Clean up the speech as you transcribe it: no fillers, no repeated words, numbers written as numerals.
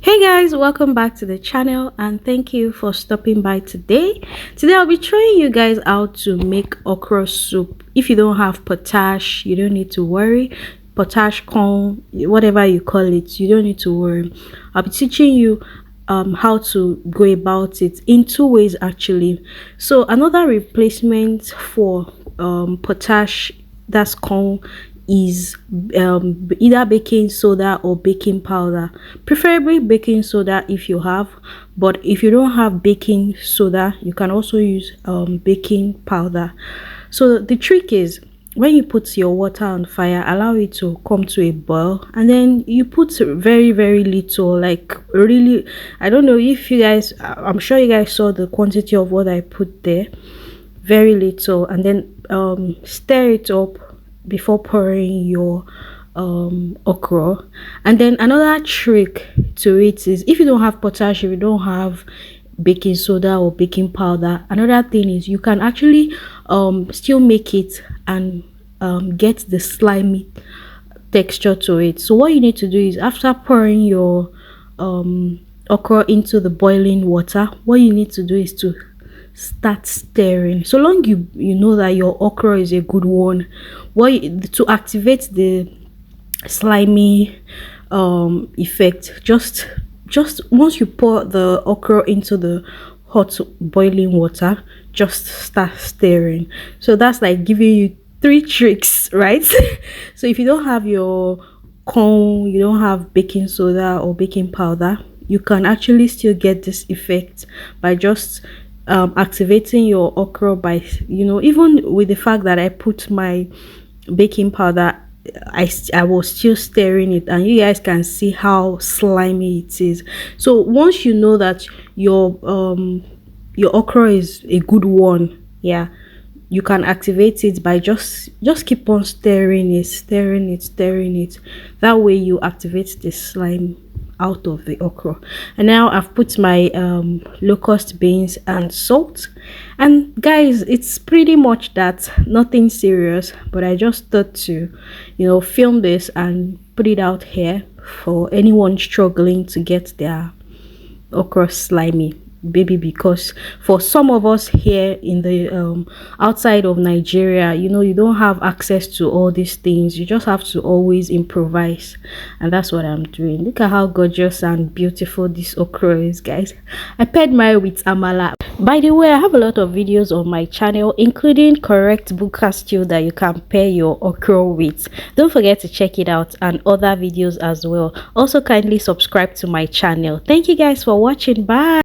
Hey guys, welcome back to the channel and thank you for stopping by today. I'll be showing you guys how to make okra soup. If you don't have potash, you don't need to worry. Potash, corn, whatever you call it, you don't need to worry. I'll be teaching you how to go about it in two ways actually. So another replacement for potash, that's corn, is either baking soda or baking powder, preferably baking soda if you have, but if you don't have baking soda you can also use baking powder. So the trick is, when you put your water on fire, allow it to come to a boil, and then you put very little, like really, I don't know if you guys, I'm sure you guys saw the quantity of what I put there, very little, and then stir it up before pouring your okra. And then another trick to it is, if you don't have potash, if you don't have baking soda or baking powder, another thing is you can actually still make it and get the slimy texture to it. So what you need to do is, after pouring your okra into the boiling water, what you need to do is to start stirring. So long you know that your okra is a good one, to activate the slimy effect, just once you pour the okra into the hot boiling water, just start stirring. So that's like giving you three tricks, right? So if you don't have your corn, you don't have baking soda or baking powder, you can actually still get this effect by just activating your okra by, even with the fact that I put my baking powder, I was still stirring it, and you guys can see how slimy it is. So once you know that your okra is a good one, yeah, you can activate it by just keep on stirring it. That way you activate the slime out of the okra. And now I've put my locust beans and salt, and guys, it's pretty much that, nothing serious, but I just thought to film this and put it out here for anyone struggling to get their okra slimy, baby, because for some of us here in the outside of Nigeria, you don't have access to all these things. You just have to always improvise, and that's what I'm doing. Look at how gorgeous and beautiful this okra is, guys. I paired mine with amala. By the way, I have a lot of videos on my channel, including correct buka stew that you can pair your okra with. Don't forget to check it out, and other videos as well. Also, kindly subscribe to my channel. Thank you guys for watching. Bye.